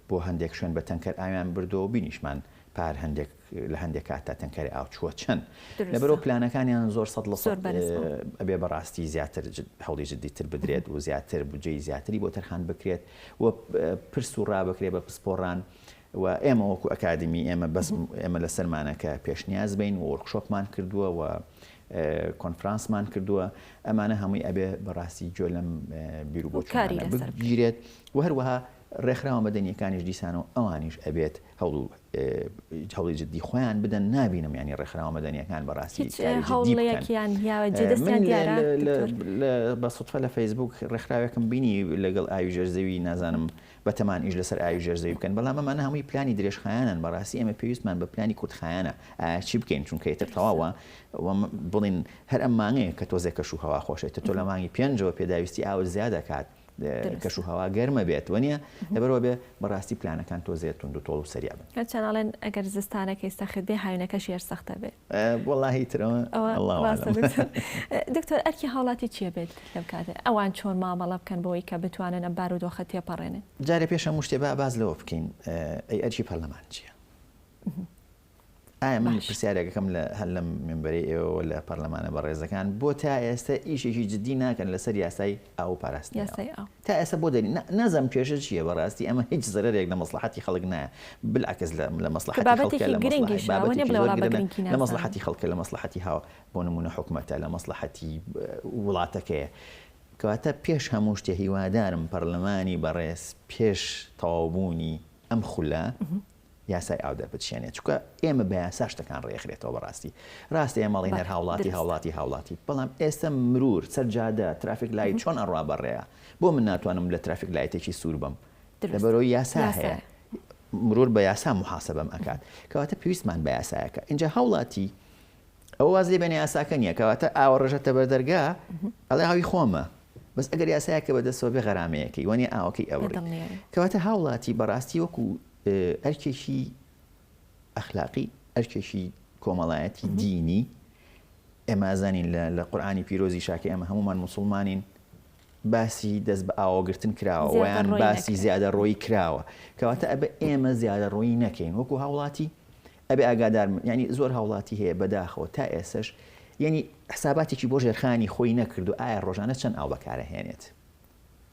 بۆ هەندێک شوێن بە تەنکەر ئاویان بردەوە بینیشمان پار هەندێک لە هەندێک کات تا تەنکەری ئاو چووە چەند لەبەرەوە پلانەکانیان زۆر 100% ئەبێ بەڕاستی زیاتر هەوڵی جددیتر بدرێت و زیاتر بودجەی زیاتری بۆ تەرخان بکرێت و پرس و ڕابکرێت بە پسپۆڕان و ئێمە وەکو ئەکادمی ئێمە بەس ئێمە لە سەرمانەکە پێشنیاز بین و وەرکشۆپمان کردووە و کۆنفرانسمان کردووە ئەمانە هەمووی ئەبێ بەڕاستی گوێ لەم بیر و بۆچوونانە بگیرێت و هەروەها ڕێکخراوە مەدەنیەکانیش دیسانەوە ئەوانیش ئەبێت هەوڵی جددی خۆیان بدەن نابینم ینی ڕێکخراوە مەدەنیەکان بەڕاستی بە سوتفە لە فەیسبوک ڕێکخراوێکم بینی لەگەڵ ئاوی ژێرزەوی نازانم بەتەمان ئیش لەسەر ئاوی ژێرزەوی بکەن بەڵام ئەمانە هەمووی پلانی درێژخایانن بەڕاستی ئێمە پێویستمان بە پلانی کورتخایانە چی بکەین چونکە ئێتر تەواوە بڵین هەر ئەم مانگەیە کە تۆزێک کەش و هەوا خۆشێتە تۆ لە مانگی 5ەوە پێداویستی ئاو زیادە کات کەش و هەوا گەرمە بێت وەنیە لەبەرەوە بێ بەڕاستی پلانەکان تۆزێت تونند و تۆڵ و سەریا بن چەناڵێن ئەگەر زستانەکەی سەخت بێ هاوینەکەش یەر سەختە بێت وەڵاهی ترەوە دکتۆر ئەرکی هاوڵاتی چیە بێت لەم کاتێ ئەوان چۆن مامەڵە بکەن بۆی کە بتوانن ئەم بارودۆخە تێپەڕێنن جارێ پێش هەموو شتێ باز لەوە بکەین ئەی ئەرکی پەرلەمان چییە؟ ئایا من پرسیارێکەکەم هەر لەم مێمبەری ئێوە لە پەرلەمانە بەڕێزەکان بۆ تا ئێستا ئیشێکی جددی ناکەن لەسەر یاسای ئاو پاراستنی تا ئێستا بۆ دەری نازەم کێشە چییە بەڕاستی ئەمە هیچ زەرێک لە مەسلحەتی خەڵک نایە بالعکس لە مەسلحەتی لە مەسلحەتی خەڵکە لە مەسلحەتی هاو بۆ نمونە حکومەتە لە مەسلحەتی وڵاتەکەیە کەواتە پێش هەموو شتێ هیوادارم پەرلەمانی بەڕێز پێش تەواوبوونی ئەم خولە یاسای ئاو دەربچێنێت چکە ئێمە بە یاسا شتەکان ڕێکخرێتەوە بەڕاستی ڕاستی ئێمەڵی هەر هاوڵاتی بەڵام ئێستا مرور سەرجادە ترافیک لای چۆن ئەڕوا بەڕێە بۆ من ناتوانم لە ترافیک لایتێکی سوور بم لەبەرەوەی یاسا هەیە مرور بە یاسا محاسبەم ئەکات کەواتە پێویستمان بە یاسایەکە اینجا هاوڵاتی ئەوە واز لێ بێنە یاساکە نییە کەواتە ئاوە ڕژەتە بەردەرگا ئەڵێ هاوی خۆمە بەس ئەگەر یاسایەکە بەدەستەوە بێ غەرامەیەکەی وەنیە ئاوەکەی ئەوڕی کەواتە هاوڵاتی بەڕاستی وەکو ئەرکێکی ئەخلاقی ئەرکێکی کۆمەڵایەتی دینی ئێمازانین لە قورئانی پیرۆزی شاکە ئێمە هەمومان موسڵمانین باسی دەست بە ئاوەگرتن کراوە ویان باسی زیادە ڕۆی کراوە کەواتە ئەبە ئێمە زیادە ڕۆی نەکەین وەکو هاوڵاتی ئەبێ ئاگادار ینی زۆر هاوڵاتی هەیە بەداخەوە تا ئێسش ینی حساباتێکی بۆ ژێرخانی خۆی نەکرد و ئایا ڕۆژانە چەند ئاو بەکارەهێنێت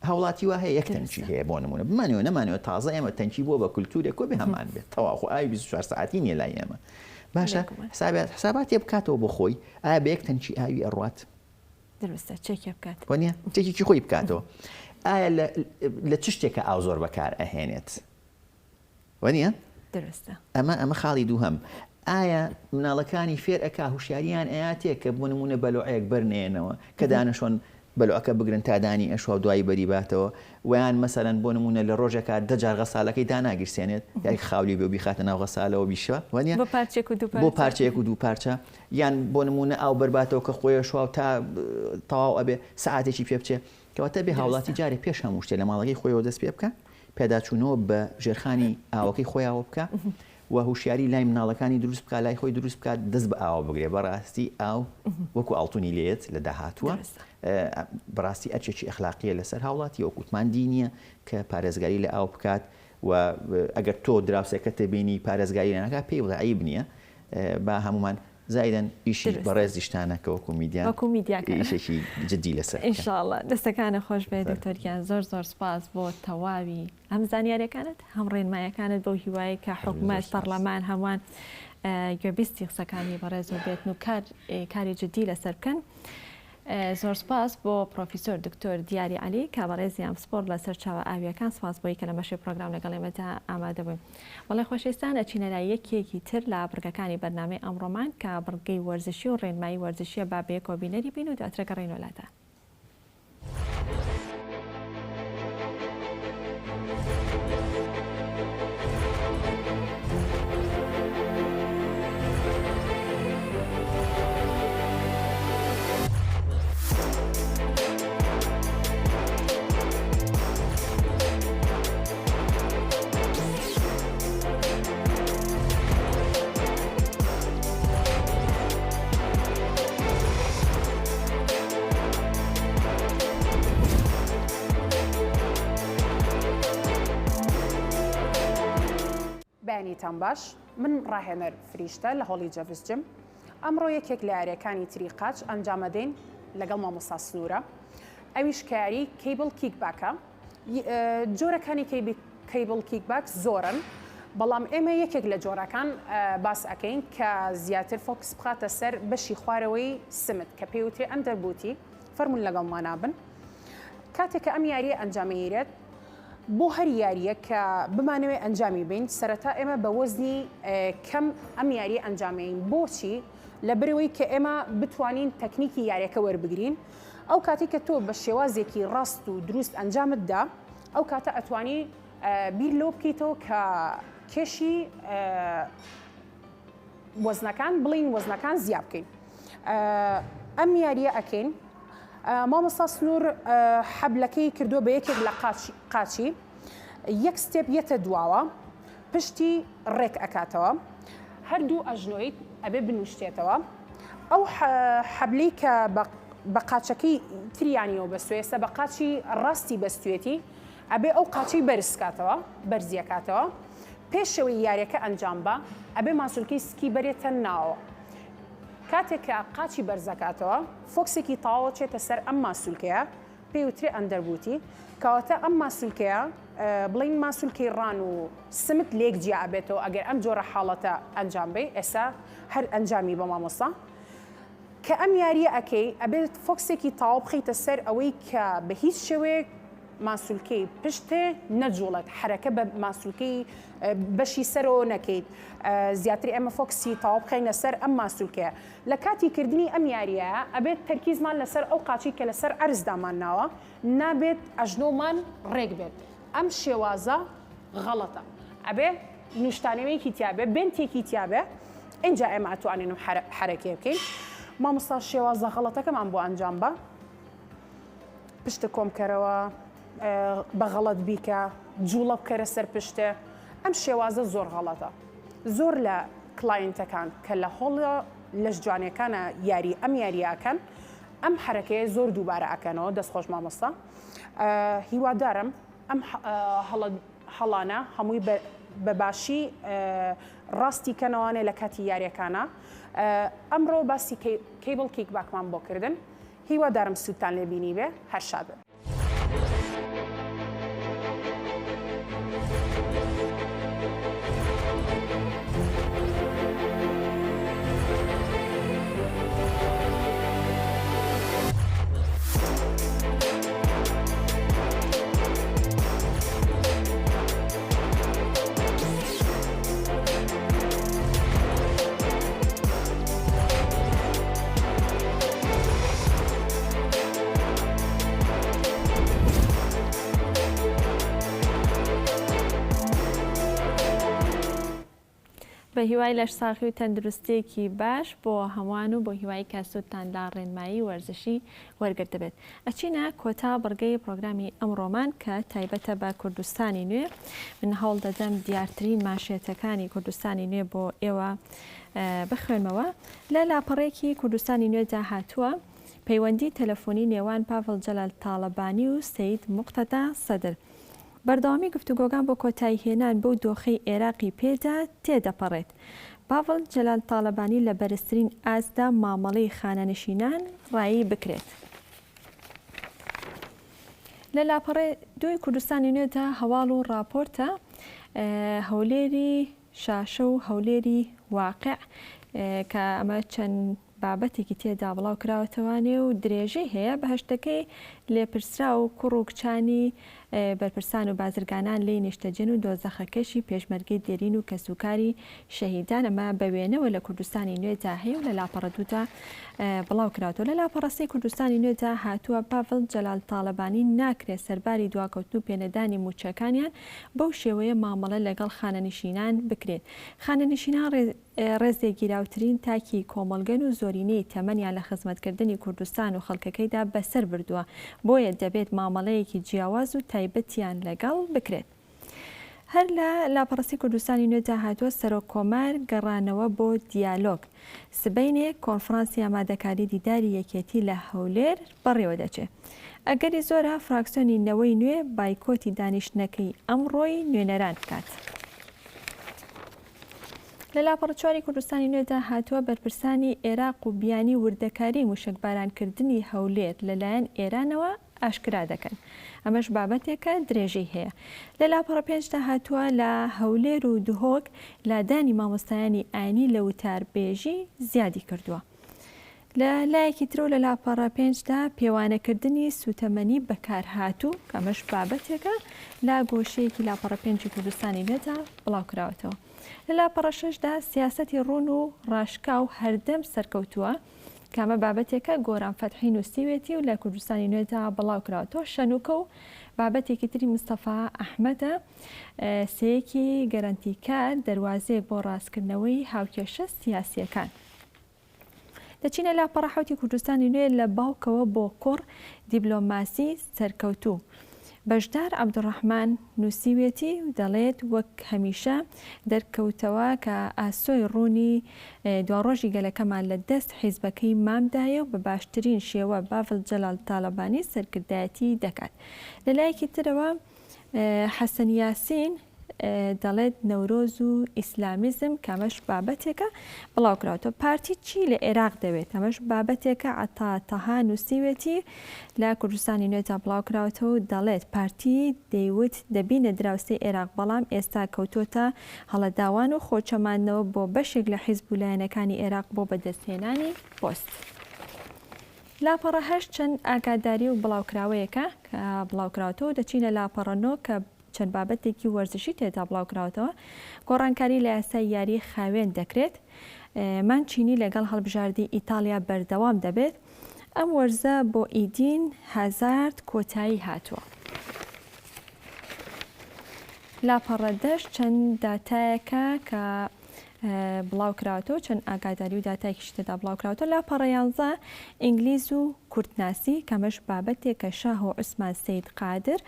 هاوڵاتی وا هەیە یەک تەنکی هەیە بۆ نمونە بمانەوە نەمانەوە تازە ئێمە تەنکی بۆ بە کولتورێک کۆ بێ هەمان بێت تەواخۆ ئاوی 24 ساعتی نیە لای ئێمە باشە حسابات بکاتەوە بۆ خۆی ئایا بە یەک تەنکی ئاوی ئەڕوات دروستە چێکی بکات وانە چێکی خۆی بکاتەوە ئایا لە چ شتێکە ئاو زۆر بەکار ئەهێنێت وانە دروستە ئەمە خاڵی دووهەم ئایا مناڵەکانی فێر ئەکا هوشیاریان ئاياتێک کە بۆ نمونە بەلۆعەیەک بەرنێنەوە کە دانەشۆن بەلۆعەکە بگرن تا دانی ئەشوا دوایی بەریباتەوە ویان مەسەرەن بۆ نمونە لە ڕۆژێکە 10 غەسالەکەی داناگیرسێنێت یاک خاولی بێ بیخاتە ناو غەسالەوە بیشوە وانە بۆ پارچەیەک و دوو پارچە یان بۆ نمونە ئاو بەرباتەوە کە خۆی شوا تا تەواو ئەبێ سەعاتێکی پێ بچێ کەواتە بێ هاوڵاتی جارێ پێش هەموو شتێ لە ماڵەکەی خۆیەوە دەست پێ بکە پێداچوونەوە بە ژێرخانی ئاوەکەی خۆیاوە بکە و هوشیاری لای مناڵەکانی دروست بکات لای خۆی دروست بکات دەست بە ئاوە بگرێ بەڕاستی ئاو وەکو ئاڵتونی لێت لە داهاتووە بەڕاستی ئەرچێکی ئەخلاقیە لەسەر هاوڵاتی وەکوتمان دینیە کە پارێزگاری لە ئاو بکات و ئەگەر تۆ دراوسێکە تێبینی پارێزگاری لەناکە پێی وڵە عیب نییە با هەمومان زایدەن ئیشی بەڕێز دیشتانەکە وەکو میدیاکەشێکی جدی لەسەر ئینشاءڵڵا دەستەکانە خۆش بێ دکتۆریان زۆر سپاس بۆ تەواوی هەم زانیاریەکانت هەم ڕێنمایەکانت بۆ هیوایی کە حکوومەت پەرلەمان هەمووان گوێبیستی قسەکانی بەڕێز و بێتن و کاری جدی لەسەر بکەن زۆر سپاس بۆ پرۆفیسۆر دکتۆر دیاری علی کە بەڕێزیان سپۆر لەسەر چاوە ئاویەکان سپاس بۆی کە لە مەشی پرۆگرام لەگەڵ ئێمەدا ئامادە بووین وەڵی خۆشەویستان ئەچینە لای یەکێکی تر لە بڕگەکانی بەرنامەی ئەمڕۆمان کە بڕگەی وەرزشی و ڕێنمایی وەرزشیە با بەیەک کۆبینەری بین و دواترە گەڕێنەوەلاتە بەیانیتان باش من ڕاهێنەر فریشتە لە هۆڵی جەڤزجم ئەمڕۆ یەکێک لە یاریەکانی تری قاچ ئەنجامەدەین لەگەڵ مامۆستا سنوورە ئەویش کاری کەیبڵ کیکباکە جۆرەکانی کەیبڵ کیکباک زۆرن بەڵام ئێمە یەکێک لە جۆرەکان باس ئەەکەین کە زیاتر فۆکس بخاتە سەر بەشی خوارەوەی سمت کە پێوترێ ئەندەربووتی فەرمون لەگەڵمان نابن کاتێک کە ئەم یاریە ئەنجامەیرێت بۆ هەر یاریە کە بمانەوێت ئەنجامی بین سەرەتا ئێمە بە وەزنی کەم ئەم یاری ئەنجامین بۆچی لە برەوەی کە ئێمە بتوانین تەکنیکی یاریەکە وەربگرین ئەو کاتی کە تۆ بە شێوازێکی ڕاست و دروست ئەنجامتدا ئەو کاتە ئەتوانی بیر لۆ بکەیتەوە کە کێشی وەزنەکان بڵین وەزنەکان زیاد بکەین ئەم یاریە ئەکەین مامۆستا سنوور حەبلەکەی کردووە بە یەکێک لە قاچی یەک ستێپ یەتە دواوە پشتی ڕێک ئەکاتەوە هەردوو ئەژنۆیت ئەبێ بنوشتێتەوە ئەو حەبلی کە بە قاچەکەی تریانیەوە بەستوێسە بە قاچی ڕاستی بەستوێتی ئەبێ ئەو قاچی بەرزکاتەوە بەرزیەکاتەوە پێشەوەی یاریەکە ئەنجام بە ئەبێ ماسوولکەی سکی بەرێتە ناوە کاتێک کە قاچی بەرزەکاتەوە فۆکسێکی تاوە چێتە سەر ئەم ماسوولکەیە پێوترێ ئەندەربووتی کەواتە ئەم ماسوولکەیە بڵین ماسوولکەی ڕان و سمت لێک جیا ئەبێتەوە ئەگەر ئەم جۆرە حاڵەتە ئەنجام بێ ئێستا هەر ئەنجامی بە مامۆستا کە ئەم یاریە ئەەکەی ئەبێت فۆکسێکی تاوە بخەیتە سەر ئەوەی کە بە هیچ شێوەیەک ماسوولکەی پشتێ نەجوڵێت حرەکە بە ماسوولکەی بەشی سەرەوە نەکەیت زیاتر ئێمە فۆکسی تاوە بخەینە سەر ئەم ماسوولکەیە لە کاتی کردنی ئەم یاریە ئەبێت تەرکیزمان لەسەر ئەو قاچی کە لەسەر ئەرزدامان ناوە نابێت ئەژنۆمان ڕێک بێت ئەم شێوازە غەڵەتە ئەبێ نوشتانەوەیەکی تیابێ بنتێکی تیابێ اینجا ئێمە ئەتوانین حرەکێ بکەین مامۆستا شێوازە غەڵەتەکەمان بۆ ئەنجام بە پشتە کۆمکەرەوە بە غەڵەت بیکە جوڵە بکەرە سەر پشتێ ئەم شێوازە زۆر غەڵەتە زۆر لە کلاینتەکان کە لە هۆڵە لەش جوانەکانە یاری ئەم یاریەکەن ئەم حرەکەیە زۆر دووبارە ئەکەنەوە دەستخۆش مامۆستا هیوادارم ئەم هەڵانە هەمووی بەباشی ڕاستی کەنەوانێ لە کاتی یاریەکانە ئەمڕۆ باسی کیبل کیک باکمان بۆ کردن هیوادارم سوودتان لێبینی بێ هەر شاد بن. بە هیوای لەش ساخی و تەندروستێکی باش بۆ هەمووان و بۆ هیوای کەسوتان لا ڕێنمایی وەرزشی وەرگرت بێت. ئەچینە کۆتا بڕگەی پرۆگرامی ئەمڕۆمان کە تایبەتە بە کوردستانی نوێ. من هەوڵ دەدەم دیارترین ماشێتەکانی کوردستانی نوێ بۆ ئێوە بخوێنمەوە. لە لاپەڕێکی کوردستانی نوێدا هاتووە پەیوەندی تەلەفۆنی نێوان پاڤڵ جەلال تاڵەبانی و سەید موقتەدا سەدر. بەردەوامی گفتوگۆکان بۆ کۆتایی هێنان بەو دۆخەی عێراقی پێدا تێدەپەڕێت. پاڤڵ جەلال تاڵەبانی لە بەرزترین ئازدا مامەڵەی خانەنشینان ڕایی بکرێت. لە لاپەڕێ دوی کوردستانی نوێدا هەواڵ و راپۆرتە هەولێری شاشە و هەولێری واقع کە ئەمە چەند بابەتێکی تێدا بڵاو کراوەتەوانێ و درێژەی هەیە بە هەشتەکەی لێپرسرا و کوڕ و کچانی بەرپرسان و بازرگانان لی نیشتەجێن و دۆزەخەکەشی پێشمەرگەی دێرین و کەسوکاری شەهیدان ئەمە بە وێنەوە لە کوردستانی نوێدا هەیە و لە لاپەڕە دوودا بڵاو کراوەوە. لە لاپەڕەسەی کوردستانی نوێدا هاتووە پاڤڵ جەلال تاڵەبانی ناکرێت سەرباری دواکەوتن و پێنەدانی موچەکانیان بەو شێوەیە مامەڵە لەگەڵ خانەنشینان بکرێت. خانەنشینان ڕێزێگیراوترین تاکی کۆمەڵگەن و زۆرینەی تەمەنیان لە خزمەتکردنی کوردستان و خەڵکەکەیدا بەسەر بردووە، بۆیە دەبێت مامەڵەیەکی جیاواز و تایبەتیان لەگەڵ بکرێت. هەر لە لاپەڕەسی کوردستانی نوێدا هاتووە سەرۆک کۆمار گەڕانەوە بۆ دیالۆگ. سبەینێک کۆنفرانسی ئامادەکاری دیداری یەکێتی لە هەولێر بەڕێوە دەچێت. ئەگەری زۆرە فراکسیۆنی نەوەی نوێ بایکۆتی دانیشتنەکەی ئەمڕۆی نوێنەران بکات. لە لاپەڕە چواری کوردستانی نوێدا هاتووە بەرپرسانی عێراق و بیانی وردەکاری موشکبارانکردنی هەولێر لەلایەن ئێرانەوە ئاشکرا دەکەن. ئەمەش بابەتێکە درێژەی هەیە. لە لاپەڕە پێنجدا هاتووە لە هەولێر و دهۆک لادانی مامۆستایانی ئاینی لە وتاربێژی زیادی کردووە. لە لایەکی ترۆ لە لاپەڕە پێنجدا پێوانەکردنی سوتەمەنی بەکار هاتوو کە ئەمەش بابەتێکە لە گۆشەیەکی لاپەڕە پێنجی کوردستانی نوێدا بڵاو کراوەتەوە. لە لاپەڕە شەشدا سیاسەتی ڕوون و ڕاشکا و هەردەم سەرکەوتووە کامە بابەتێکە گۆران فەتحی نووسیوێتی و لە کوردستانی نوێدا بڵاو کراوەتەوە. شەنوکە و بابەتێکی تری مستەفا ئەحمەدە سەیەکی گەرانتیکار دەواازەیە بۆ ڕاستکردنەوەی هاوکێشە سیاسیەکان. دەچینە لاپەڕە حوتی کوردستانی نوێ لە باوکەوە بۆ کوڕ دیبلۆماسی سەرکەوتوو. بەشدار عەبدوڕەحمان نووسیوێتی دەڵێت وەک هەمیشە دەرکەوتەوە کە ئاسۆی ڕوونی دواڕۆژی گەلەکەمان لە دەست حیزبەکەی مامدایە و بە باشترین شێوە پاڤڵ جەلال تاڵەبانی سەرکردایەتی دەکات. لەلایەکی ترەوە حەسەن یاسین دەڵێت نەورۆز و ئیسلامیزم کەمەش بابەتێکە بڵاو کراوەتەوە. پارتی چی لە عێراق دەوێت؟ ئەمەش بابەتێکە عەتاتەها نووسیوێتی لە کوردستانی نوێدا بڵاو کراوەتەوە و دەڵێت پارتی دەیوت دەبینە دراوسەی عێراق بەڵام ئێستا کەوتۆتە هەڵەداوان و خۆچەماندنەوە بۆ بەشێک لە حیزب و لایەنەکانی عێراق بۆ بەدەستهێنانی پۆست. لاپەڕە هەشت چەند ئاگاداری و بڵاوکراوەیەکە کە بڵاوکراوەتەوە. دەچینە لاپەڕە نۆ کە چەند بابەتێکی وەرزشی تێدا بڵاوکراوەتەوە. گۆڕانکاری لە یاسای یاری خاوێن دەکرێت. مانچینی لەگەڵ هەڵبژاردی ئیتالیا بەردەوام دەبێت. ئەم وەرزە بۆ ئیدین هازارد کۆتایی هاتووە. لاپەڕە دەشت چەند داتایەکە کە بڵاو کراوەتەوە، چەند ئاگاداری و داتایەکیش تێدا بڵاو کراوەتەوە. لاپەڕە یانزە ئینگلیز و کورتناسی کەمەش بابەتێک کە شاه و عوسمان سەید قادر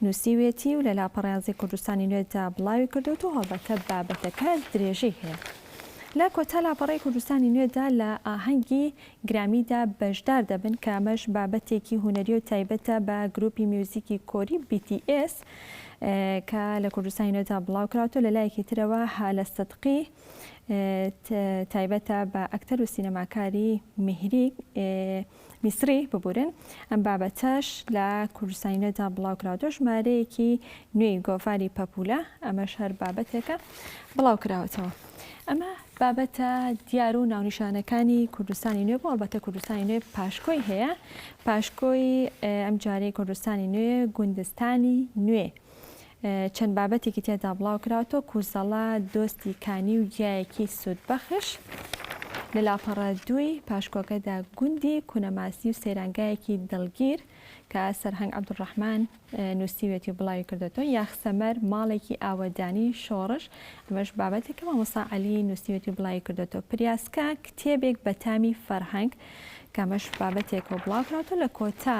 نووسیوێتی و لە لاپەڕە یانزەی کوردستانی نوێدا بڵاوی کردوێت و هەڵبەتە بابەتەکە درێژەی هەیە. لە کۆتا لاپەڕەی کوردستانی نوێدا لە ئاهەنگی گرامیدا بەشدار دەبن کە ئەمەش بابەتێکی هونەری و تایبەتە بە گروپی میوزیکی کۆری BTS کە لە کوردستانی نوێدا بڵاوکراوەوە لەلایەکی ترەوە هالە سەدقی تایبەتە بە ئەکتەر و سینەماکاری میسری ببورن ئەم بابەتەش لە کوردستانی نوێدا بڵاوکراوەوە ژمارەیەکی نوێی گۆڤاری پەپولە ئەمەش هەر بابەتێکە بڵاوکراوەتەوە. ئەمە بابەتە دیار و ناونیشانەکانی کوردستانی نوێ بۆ ئەلبەتە کوردستانی نوێ پاشکۆی هەیە پاشکۆی ئەم جارەی کوردستانی نوێ گوندستانی نوێ چەند بابەتێکی تێدا بڵاوکراوەوە کوزەڵە دۆستی کانی و گیایەکی سوودبەخش لە لاپەڕە دووی پاشکۆکەدا گوندی کونەماسی و سەیرانگایەکی دڵگیر کە سەرهەنگ عەبدوڕەحمان نووسیوێتی و بڵاوی کردێتەوە یاخسەمەر ماڵێکی ئاوەدانی شۆڕش ئەمەش بابەتێکە مامۆستا عەلی نووسیوێتی و بڵاوی کردێتەوە پریاسکە کتێبێک بە تامی فەرهەنگ کەمەش بابەتێکەوە بڵاوکراوەوە لە کۆتا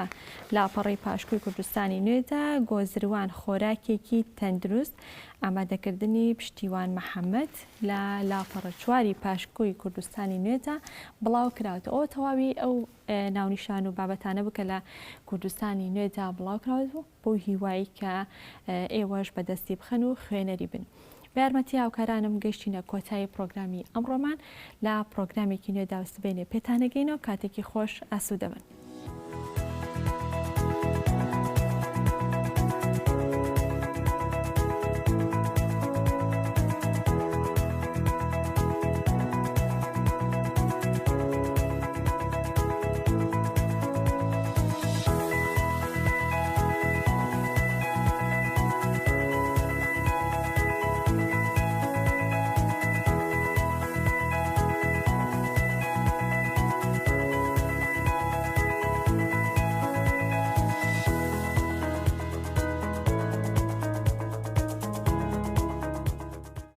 لاپەڕی پاشکۆی کوردستانی نوێدا گۆزروان خۆراکێکی تەندروست ئامادەکردنی پشتیوان محەممەد لە لاپەڕە چواری پاشکۆی کوردستانی نوێدا بڵاو کراوەوە ئەوە تەواوی ئەو ناونیشان و بابەتانە بکە لە کوردستانی نوێدا بڵاوکراوەوە بۆ هیوایی کە ئێوەش بەدەستی بخەن و خوێنەری بن. بە یارمەتی هاوکارانم گەیشتینە کۆتایی پرۆگرامی ئەمڕۆمان لە پرۆگرامێکی نوێدا سبێنێ پێتانەگەینەوە کاتێکی خۆش ئاسوودەبن.